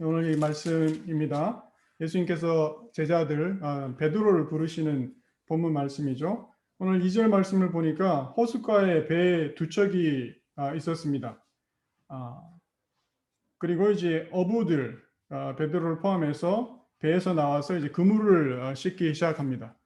오늘 이 말씀입니다. 예수님께서 제자들 베드로를 부르시는 본문 말씀이죠. 오늘 2절 말씀을 보니까 호숫가에 배 두 척이 있었습니다. 아, 그리고 이제 어부들 베드로를 포함해서 배에서 나와서 이제 그물을 씻기 시작합니다.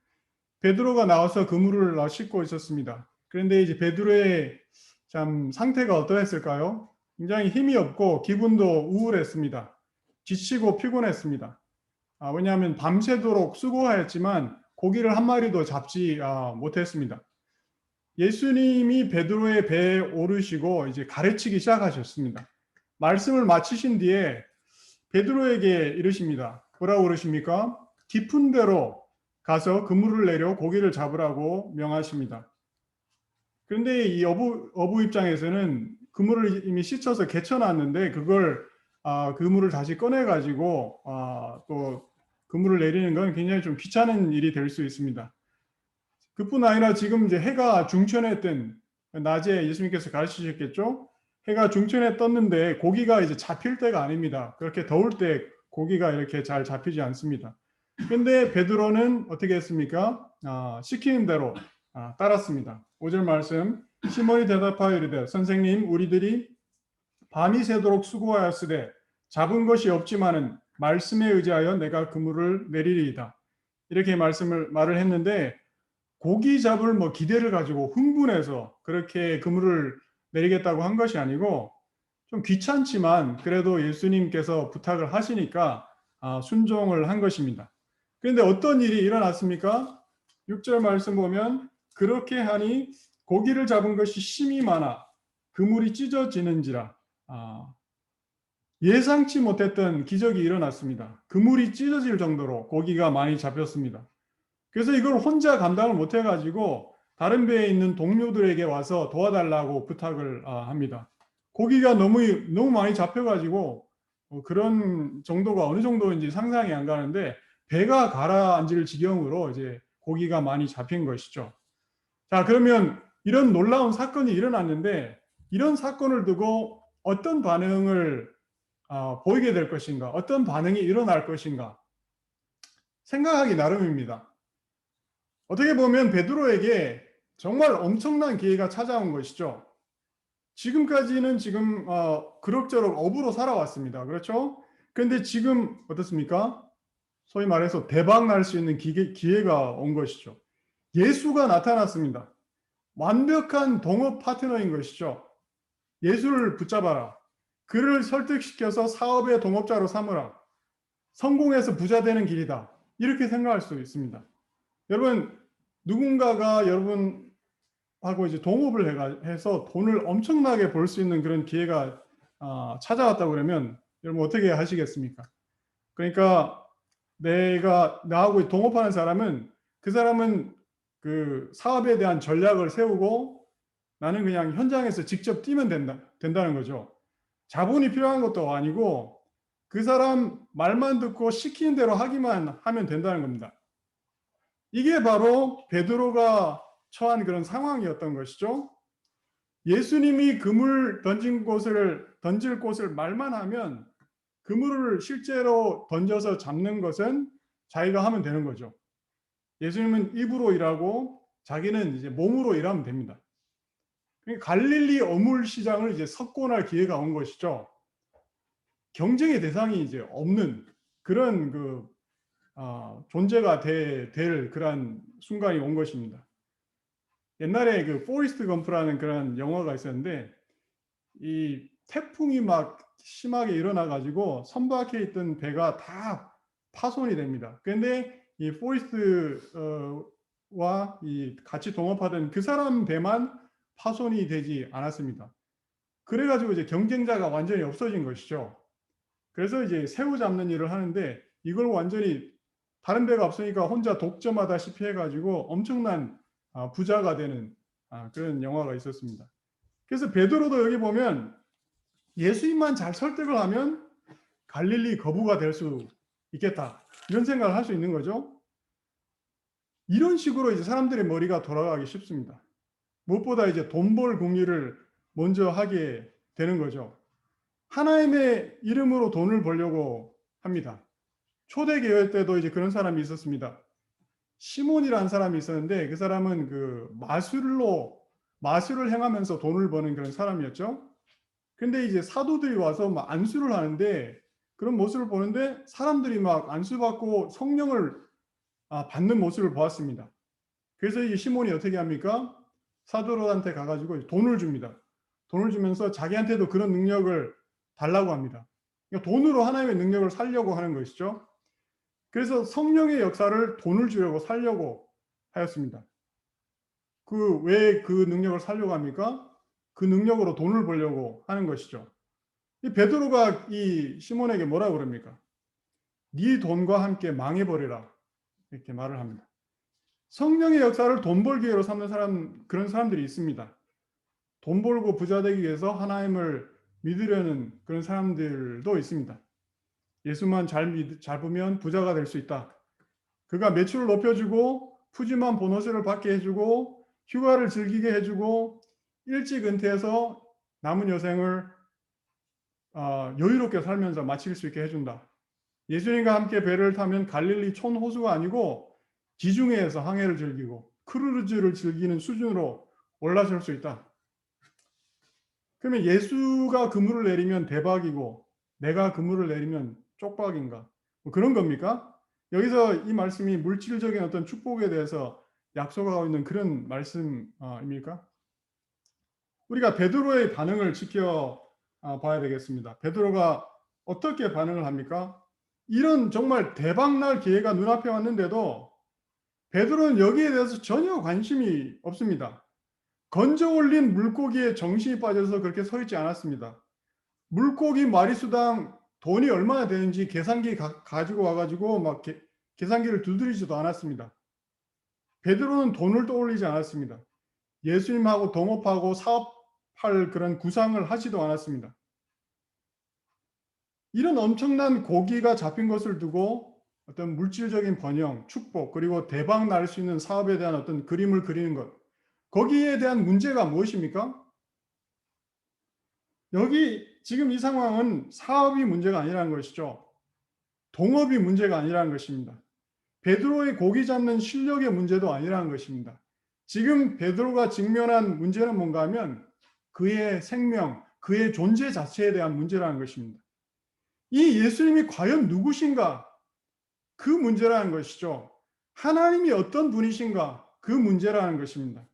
베드로가 나와서 그물을 씻고 있었습니다. 그런데 이제 베드로의 참 상태가 어떠했을까요? 굉장히 힘이 없고 기분도 우울했습니다. 지치고 피곤했습니다. 왜냐하면 밤새도록 수고하였지만 고기를 한 마리도 잡지 못했습니다. 예수님이 베드로의 배에 오르시고 이제 가르치기 시작하셨습니다. 말씀을 마치신 뒤에 베드로에게 이르십니다. 뭐라고 그러십니까? 깊은 데로 가서 그물을 내려 고기를 잡으라고 명하십니다. 그런데 이 어부 입장에서는 그물을 이미 씻어서 개쳐놨는데 그걸 그물을 다시 꺼내 가지고 또 그물을 내리는 건 굉장히 좀 귀찮은 일이 될 수 있습니다. 그뿐 아니라 지금 이제 해가 중천에 뜬 낮에 예수님께서 가르치셨겠죠. 해가 중천에 떴는데 고기가 이제 잡힐 때가 아닙니다. 그렇게 더울 때 고기가 이렇게 잘 잡히지 않습니다. 그런데 베드로는 어떻게 했습니까? 시키는 대로 따랐습니다. 5절 말씀. 시몬이 대답하여 이르되 선생님 우리들이 밤이 새도록 수고하였으되 잡은 것이 없지만은 말씀에 의지하여 내가 그물을 내리리이다. 이렇게 말을 했는데 고기 잡을 기대를 가지고 흥분해서 그렇게 그물을 내리겠다고 한 것이 아니고 좀 귀찮지만 그래도 예수님께서 부탁을 하시니까 순종을 한 것입니다. 그런데 어떤 일이 일어났습니까? 6절 말씀 보면 그렇게 하니 고기를 잡은 것이 심이 많아 그물이 찢어지는지라. 예상치 못했던 기적이 일어났습니다. 그물이 찢어질 정도로 고기가 많이 잡혔습니다. 그래서 이걸 혼자 감당을 못 해가지고 다른 배에 있는 동료들에게 와서 도와달라고 부탁을 합니다. 고기가 너무 많이 잡혀가지고 그런 정도가 어느 정도인지 상상이 안 가는데 배가 가라앉을 지경으로 이제 고기가 많이 잡힌 것이죠. 자, 그러면 이런 놀라운 사건이 일어났는데 이런 사건을 두고 어떤 반응을 보이게 될 것인가, 어떤 반응이 일어날 것인가 생각하기 나름입니다. 어떻게 보면 베드로에게 정말 엄청난 기회가 찾아온 것이죠. 지금까지는 그럭저럭 어부로 살아왔습니다. 그렇죠? 그런데 지금 어떻습니까? 소위 말해서 대박 날 수 있는 기회가 온 것이죠. 예수가 나타났습니다. 완벽한 동업 파트너인 것이죠. 예수를 붙잡아라. 그를 설득시켜서 사업의 동업자로 삼으라. 성공해서 부자 되는 길이다. 이렇게 생각할 수 있습니다. 여러분, 누군가가 여러분하고 이제 동업을 해서 돈을 엄청나게 벌 수 있는 그런 기회가 찾아왔다고 그러면 여러분 어떻게 하시겠습니까? 그러니까 나하고 동업하는 사람은 그 사람은 그 사업에 대한 전략을 세우고 나는 그냥 현장에서 직접 뛰면 된다는 거죠. 자본이 필요한 것도 아니고 그 사람 말만 듣고 시키는 대로 하기만 하면 된다는 겁니다. 이게 바로 베드로가 처한 그런 상황이었던 것이죠. 예수님이 그물 던질 곳을 말만 하면 그물을 실제로 던져서 잡는 것은 자기가 하면 되는 거죠. 예수님은 입으로 일하고 자기는 이제 몸으로 일하면 됩니다. 갈릴리 어물 시장을 이제 석권할 기회가 온 것이죠. 경쟁의 대상이 이제 없는 그런 존재가 될 그런 순간이 온 것입니다. 옛날에 그 포리스트 검프라는 그런 영화가 있었는데 이 태풍이 막 심하게 일어나 가지고 선박에 있던 배가 다 파손이 됩니다. 그런데 이 포리스트와 이 같이 동업하던 그 사람 배만 파손이 되지 않았습니다. 그래 가지고 이제 경쟁자가 완전히 없어진 것이죠. 그래서 이제 새우 잡는 일을 하는데 이걸 완전히 다른 배가 없으니까 혼자 독점하다시피 해가지고 엄청난 부자가 되는 그런 영화가 있었습니다. 그래서 베드로도 여기 보면 예수님만 잘 설득을 하면 갈릴리 거부가 될 수 있겠다 이런 생각을 할 수 있는 거죠. 이런 식으로 이제 사람들의 머리가 돌아가기 쉽습니다. 무엇보다 이제 돈 벌 궁리를 먼저 하게 되는 거죠. 하나님의 이름으로 돈을 벌려고 합니다. 초대교회 때도 이제 그런 사람이 있었습니다. 시몬이라는 사람이 있었는데 그 사람은 그 마술을 행하면서 돈을 버는 그런 사람이었죠. 근데 이제 사도들이 와서 막 안수를 하는데 그런 모습을 보는데 사람들이 막 안수받고 성령을 받는 모습을 보았습니다. 그래서 이 시몬이 어떻게 합니까? 사도들한테 가가지고 돈을 줍니다. 돈을 주면서 자기한테도 그런 능력을 달라고 합니다. 그러니까 돈으로 하나님의 능력을 살려고 하는 것이죠. 그래서 성령의 역사를 돈을 주려고 살려고 하였습니다. 왜 그 능력을 살려고 합니까? 그 능력으로 돈을 벌려고 하는 것이죠. 이 베드로가 이 시몬에게 뭐라고 그럽니까? 네 돈과 함께 망해버리라. 이렇게 말을 합니다. 성령의 역사를 돈 벌기 위해서 삼는 그런 사람들이 있습니다. 돈 벌고 부자 되기 위해서 하나님을 믿으려는 그런 사람들도 있습니다. 예수만 잘 잡으면 부자가 될 수 있다. 그가 매출을 높여주고 푸짐한 보너스를 받게 해주고 휴가를 즐기게 해주고 일찍 은퇴해서 남은 여생을 여유롭게 살면서 마칠 수 있게 해준다. 예수님과 함께 배를 타면 갈릴리 촌호수가 아니고 지중해에서 항해를 즐기고 크루즈를 즐기는 수준으로 올라설 수 있다. 그러면 예수가 그물을 내리면 대박이고 내가 그물을 내리면 쪽박인가? 뭐 그런 겁니까? 여기서 이 말씀이 물질적인 어떤 축복에 대해서 약속하고 있는 그런 말씀입니까? 우리가 베드로의 반응을 지켜봐야 되겠습니다. 베드로가 어떻게 반응을 합니까? 이런 정말 대박날 기회가 눈앞에 왔는데도 베드로는 여기에 대해서 전혀 관심이 없습니다. 건져 올린 물고기에 정신이 빠져서 그렇게 서 있지 않았습니다. 물고기 마리수당 돈이 얼마나 되는지 계산기 가지고 와가지고 막 계산기를 두드리지도 않았습니다. 베드로는 돈을 떠올리지 않았습니다. 예수님하고 동업하고 사업할 그런 구상을 하지도 않았습니다. 이런 엄청난 고기가 잡힌 것을 두고 어떤 물질적인 번영, 축복, 그리고 대박 날 수 있는 사업에 대한 어떤 그림을 그리는 것, 거기에 대한 문제가 무엇입니까? 여기 지금 이 상황은 사업이 문제가 아니라는 것이죠. 동업이 문제가 아니라는 것입니다. 베드로의 고기 잡는 실력의 문제도 아니라는 것입니다. 지금 베드로가 직면한 문제는 뭔가 하면 그의 생명, 그의 존재 자체에 대한 문제라는 것입니다. 이 예수님이 과연 누구신가? 그 문제라는 것이죠. 하나님이 어떤 분이신가? 그 문제라는 것입니다.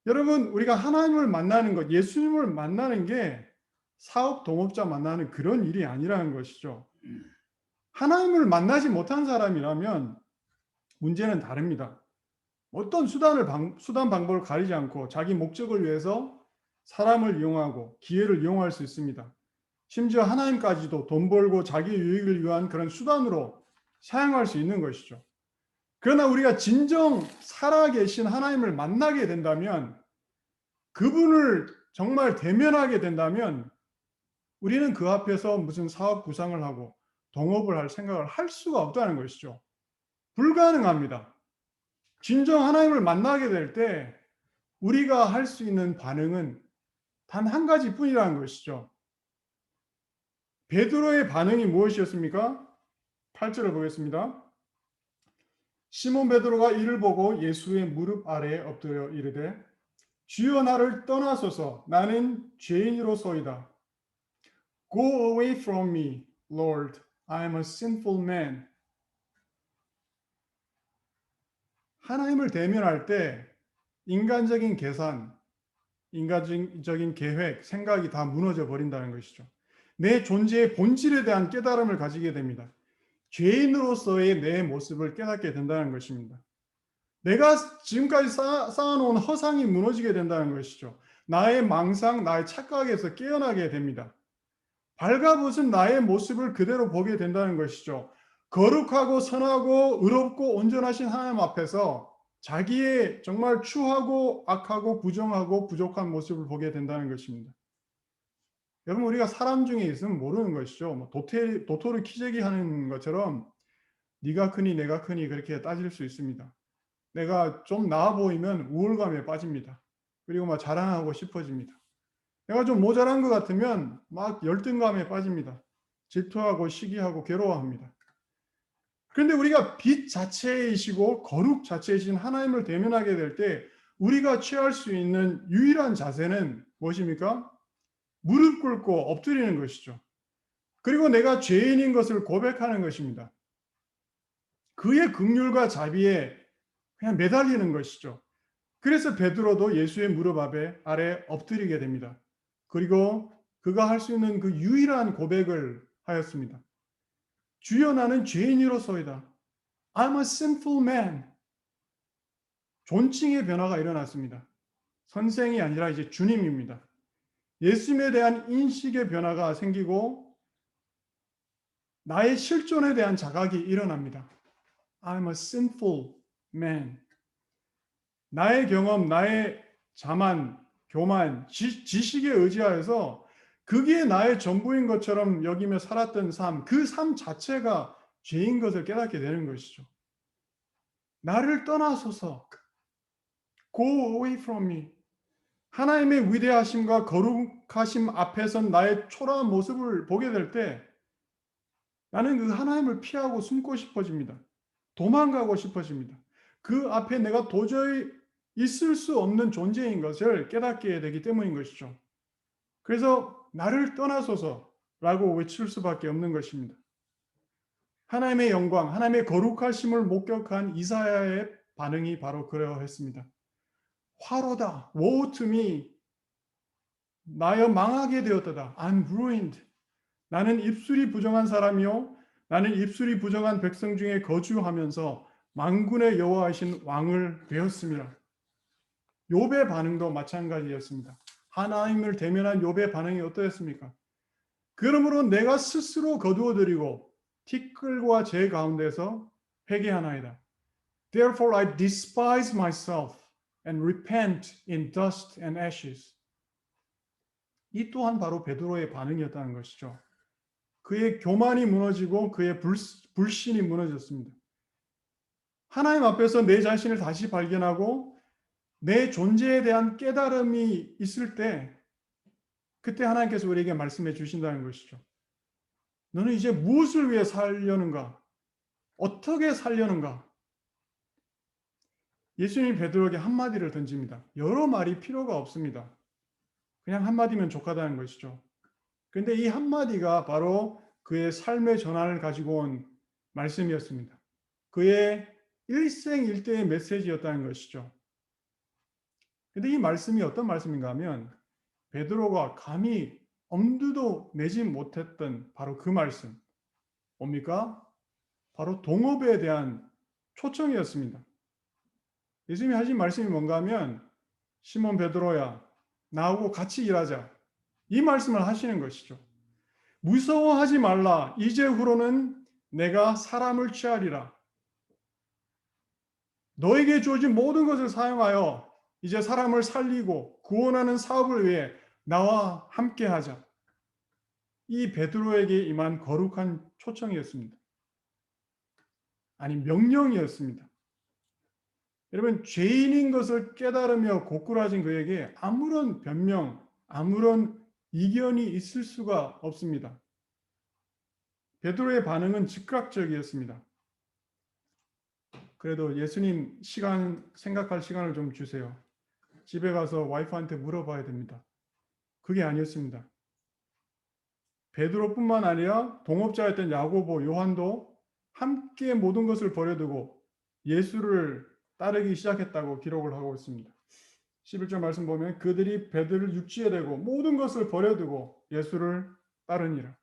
여러분, 우리가 하나님을 만나는 것, 예수님을 만나는 게 사업 동업자 만나는 그런 일이 아니라는 것이죠. 하나님을 만나지 못한 사람이라면 문제는 다릅니다. 어떤 수단 방법을 가리지 않고 자기 목적을 위해서 사람을 이용하고 기회를 이용할 수 있습니다. 심지어 하나님까지도 돈 벌고 자기 유익을 위한 그런 수단으로 사용할 수 있는 것이죠. 그러나 우리가 진정 살아계신 하나님을 만나게 된다면, 그분을 정말 대면하게 된다면 우리는 그 앞에서 무슨 사업 구상을 하고 동업을 할 생각을 할 수가 없다는 것이죠. 불가능합니다. 진정 하나님을 만나게 될 때 우리가 할 수 있는 반응은 단 한 가지뿐이라는 것이죠. 베드로의 반응이 무엇이었습니까? 8절을 보겠습니다. 시몬 베드로가 이를 보고 예수의 무릎 아래에 엎드려 이르되 주여 나를 떠나소서 나는 죄인으로소이다. Go away from me, Lord. I am a sinful man. 하나님을 대면할 때 인간적인 계산, 인간적인 계획, 생각이 다 무너져 버린다는 것이죠. 내 존재의 본질에 대한 깨달음을 가지게 됩니다. 죄인으로서의 내 모습을 깨닫게 된다는 것입니다. 내가 지금까지 쌓아놓은 허상이 무너지게 된다는 것이죠. 나의 망상, 나의 착각에서 깨어나게 됩니다. 발가벗은 나의 모습을 그대로 보게 된다는 것이죠. 거룩하고 선하고 의롭고 온전하신 하나님 앞에서 자기의 정말 추하고 악하고 부정하고 부족한 모습을 보게 된다는 것입니다. 여러분, 우리가 사람 중에 있으면 모르는 것이죠. 뭐 도토리 키재기 하는 것처럼 네가 크니 내가 크니 그렇게 따질 수 있습니다. 내가 좀 나아 보이면 우울감에 빠집니다. 그리고 막 자랑하고 싶어집니다. 내가 좀 모자란 것 같으면 막 열등감에 빠집니다. 질투하고 시기하고 괴로워합니다. 그런데 우리가 빛 자체이시고 거룩 자체이신 하나님을 대면하게 될 때 우리가 취할 수 있는 유일한 자세는 무엇입니까? 무릎 꿇고 엎드리는 것이죠. 그리고 내가 죄인인 것을 고백하는 것입니다. 그의 긍휼과 자비에 그냥 매달리는 것이죠. 그래서 베드로도 예수의 무릎 아래 엎드리게 됩니다. 그리고 그가 할 수 있는 그 유일한 고백을 하였습니다. 주여 나는 죄인이로소이다. I'm a sinful man. 존칭의 변화가 일어났습니다. 선생이 아니라 이제 주님입니다. 예수님에 대한 인식의 변화가 생기고 나의 실존에 대한 자각이 일어납니다. I'm a sinful man. 나의 경험, 나의 자만, 교만, 지식에 의지하여서 그게 나의 전부인 것처럼 여기며 살았던 삶, 그 삶 자체가 죄인 것을 깨닫게 되는 것이죠. 나를 떠나소서. Go away from me. 하나님의 위대하심과 거룩하심 앞에선 나의 초라한 모습을 보게 될 때 나는 그 하나님을 피하고 숨고 싶어집니다. 도망가고 싶어집니다. 그 앞에 내가 도저히 있을 수 없는 존재인 것을 깨닫게 되기 때문인 것이죠. 그래서 나를 떠나소서라고 외칠 수밖에 없는 것입니다. 하나님의 영광, 하나님의 거룩하심을 목격한 이사야의 반응이 바로 그러했습니다. 화로다, woe to me, 나여 망하게 되었다. I'm ruined. 나는 입술이 부정한 사람이요, 나는 입술이 부정한 백성 중에 거주하면서 만군의 여호와이신 왕을 되었습니다. 욥의 반응도 마찬가지였습니다. 하나님을 대면한 욥의 반응이 어떠했습니까? 그러므로 내가 스스로 거두어드리고 티끌과 재 가운데서 회개하나이다. Therefore I despise myself and repent in dust and ashes. 이 또한 바로 베드로의 반응이었다는 것이죠. 그의 교만이 무너지고 그의 불신이 무너졌습니다. 하나님 앞에서 내 자신을 다시 발견하고 내 존재에 대한 깨달음이 있을 때 그때 하나님께서 우리에게 말씀해 주신다는 것이죠. 너는 이제 무엇을 위해 살려는가? 어떻게 살려는가? 예수님이 베드로에게 한마디를 던집니다. 여러 말이 필요가 없습니다. 그냥 한마디면 족하다는 것이죠. 그런데 이 한마디가 바로 그의 삶의 전환을 가지고 온 말씀이었습니다. 그의 일생일대의 메시지였다는 것이죠. 그런데 이 말씀이 어떤 말씀인가 하면 베드로가 감히 엄두도 내지 못했던 바로 그 말씀. 뭡니까? 바로 동업에 대한 초청이었습니다. 예수님이 하신 말씀이 뭔가 하면 시몬 베드로야, 나하고 같이 일하자. 이 말씀을 하시는 것이죠. 무서워하지 말라. 이제후로는 내가 사람을 취하리라. 너에게 주어진 모든 것을 사용하여 이제 사람을 살리고 구원하는 사업을 위해 나와 함께 하자. 이 베드로에게 임한 거룩한 초청이었습니다. 아니, 명령이었습니다. 여러분, 죄인인 것을 깨달으며 고꾸라진 그에게 아무런 변명, 아무런 이견이 있을 수가 없습니다. 베드로의 반응은 즉각적이었습니다. 그래도 예수님 생각할 시간을 좀 주세요. 집에 가서 와이프한테 물어봐야 됩니다. 그게 아니었습니다. 베드로뿐만 아니라 동업자였던 야고보, 요한도 함께 모든 것을 버려두고 예수를 따르기 시작했다고 기록을 하고 있습니다. 11절 말씀 보면 그들이 베드로를 육지에 대고 모든 것을 버려두고 예수를 따르니라.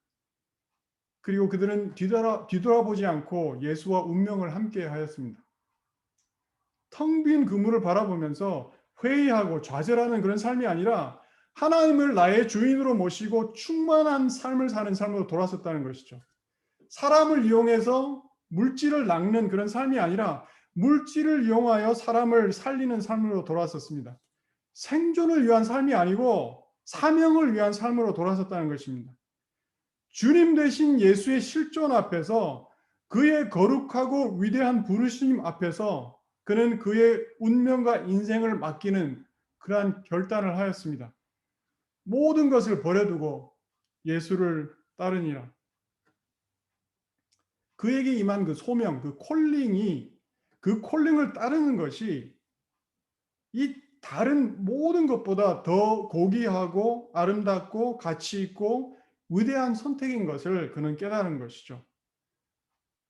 그리고 그들은 뒤돌아보지 않고 예수와 운명을 함께 하였습니다. 텅 빈 그물을 바라보면서 회의하고 좌절하는 그런 삶이 아니라 하나님을 나의 주인으로 모시고 충만한 삶을 사는 삶으로 돌아섰다는 것이죠. 사람을 이용해서 물질을 낚는 그런 삶이 아니라 물질을 이용하여 사람을 살리는 삶으로 돌아섰습니다. 생존을 위한 삶이 아니고 사명을 위한 삶으로 돌아섰다는 것입니다. 주님 되신 예수의 실존 앞에서 그의 거룩하고 위대한 부르심 앞에서 그는 그의 운명과 인생을 맡기는 그러한 결단을 하였습니다. 모든 것을 버려두고 예수를 따르니라. 그에게 임한 그 소명, 그 콜링을 따르는 것이 이 다른 모든 것보다 더 고귀하고 아름답고 가치 있고 위대한 선택인 것을 그는 깨달은 것이죠.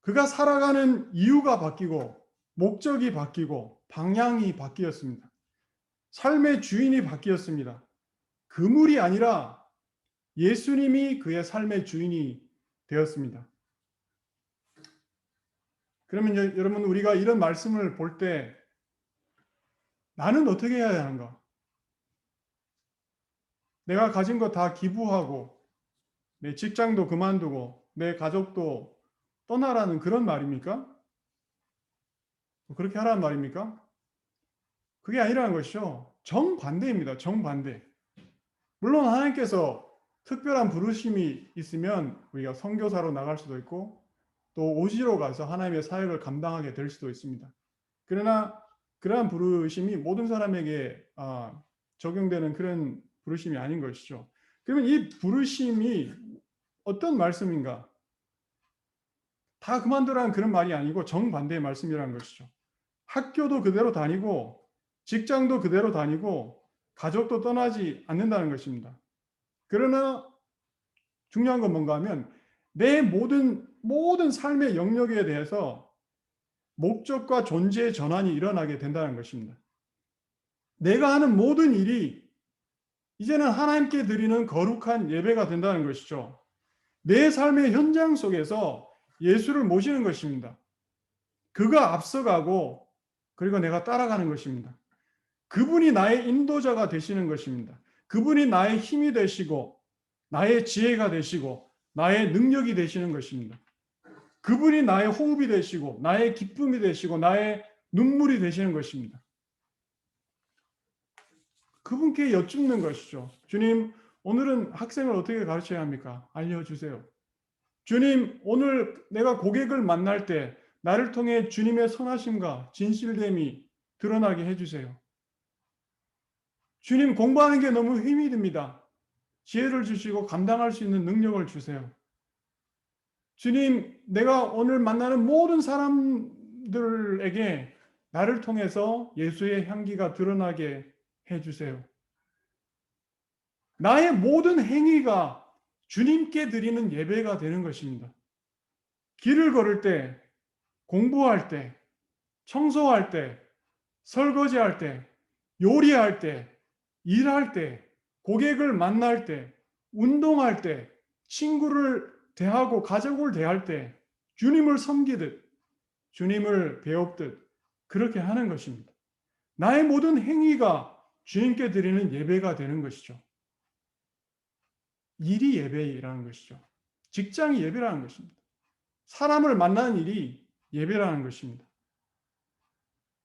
그가 살아가는 이유가 바뀌고 목적이 바뀌고 방향이 바뀌었습니다. 삶의 주인이 바뀌었습니다. 그물이 아니라 예수님이 그의 삶의 주인이 되었습니다. 그러면 여러분, 우리가 이런 말씀을 볼 때 나는 어떻게 해야 하는가? 내가 가진 거 다 기부하고 내 직장도 그만두고 내 가족도 떠나라는 그런 말입니까? 그렇게 하라는 말입니까? 그게 아니라는 것이죠. 정반대입니다. 정반대. 물론 하나님께서 특별한 부르심이 있으면 우리가 선교사로 나갈 수도 있고 또 오지로 가서 하나님의 사역을 감당하게 될 수도 있습니다. 그러나 그러한 부르심이 모든 사람에게 적용되는 그런 부르심이 아닌 것이죠. 그러면 이 부르심이 어떤 말씀인가? 다 그만두라는 그런 말이 아니고 정반대의 말씀이라는 것이죠. 학교도 그대로 다니고 직장도 그대로 다니고 가족도 떠나지 않는다는 것입니다. 그러나 중요한 건 뭔가 하면 내 모든 삶의 영역에 대해서 목적과 존재의 전환이 일어나게 된다는 것입니다. 내가 하는 모든 일이 이제는 하나님께 드리는 거룩한 예배가 된다는 것이죠. 내 삶의 현장 속에서 예수를 모시는 것입니다. 그가 앞서가고 그리고 내가 따라가는 것입니다. 그분이 나의 인도자가 되시는 것입니다. 그분이 나의 힘이 되시고 나의 지혜가 되시고 나의 능력이 되시는 것입니다. 그분이 나의 호흡이 되시고 나의 기쁨이 되시고 나의 눈물이 되시는 것입니다. 그분께 여쭙는 것이죠. 주님, 오늘은 학생을 어떻게 가르쳐야 합니까? 알려주세요. 주님, 오늘 내가 고객을 만날 때 나를 통해 주님의 선하심과 진실됨이 드러나게 해주세요. 주님, 공부하는 게 너무 힘이 듭니다. 지혜를 주시고 감당할 수 있는 능력을 주세요. 주님, 내가 오늘 만나는 모든 사람들에게 나를 통해서 예수의 향기가 드러나게 해주세요. 나의 모든 행위가 주님께 드리는 예배가 되는 것입니다. 길을 걸을 때, 공부할 때, 청소할 때, 설거지할 때, 요리할 때, 일할 때, 고객을 만날 때, 운동할 때, 친구를 대하고 가족을 대할 때, 주님을 섬기듯, 주님을 배웁듯 그렇게 하는 것입니다. 나의 모든 행위가 주님께 드리는 예배가 되는 것이죠. 일이 예배라는 것이죠. 직장이 예배라는 것입니다. 사람을 만나는 일이 예배라는 것입니다.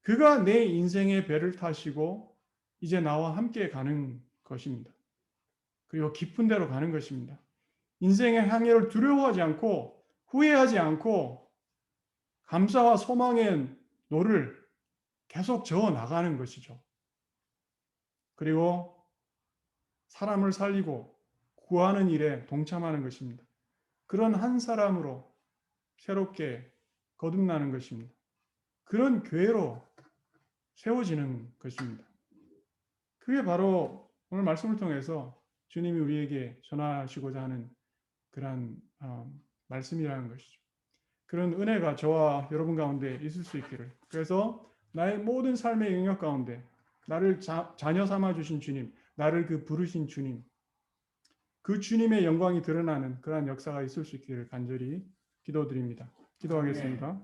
그가 내 인생의 배를 타시고 이제 나와 함께 가는 것입니다. 그리고 깊은 데로 가는 것입니다. 인생의 항해를 두려워하지 않고 후회하지 않고 감사와 소망의 노를 계속 저어 나가는 것이죠. 그리고 사람을 살리고 구하는 일에 동참하는 것입니다. 그런 한 사람으로 새롭게 거듭나는 것입니다. 그런 교회로 세워지는 것입니다. 그게 바로 오늘 말씀을 통해서 주님이 우리에게 전하시고자 하는 그러한 말씀이라는 것이죠. 그런 은혜가 저와 여러분 가운데 있을 수 있기를. 그래서 나의 모든 삶의 영역 가운데 나를 자녀 삼아 주신 주님, 나를 그 부르신 주님, 그 주님의 영광이 드러나는 그러한 역사가 있을 수 있기를 간절히 기도드립니다. 기도하겠습니다.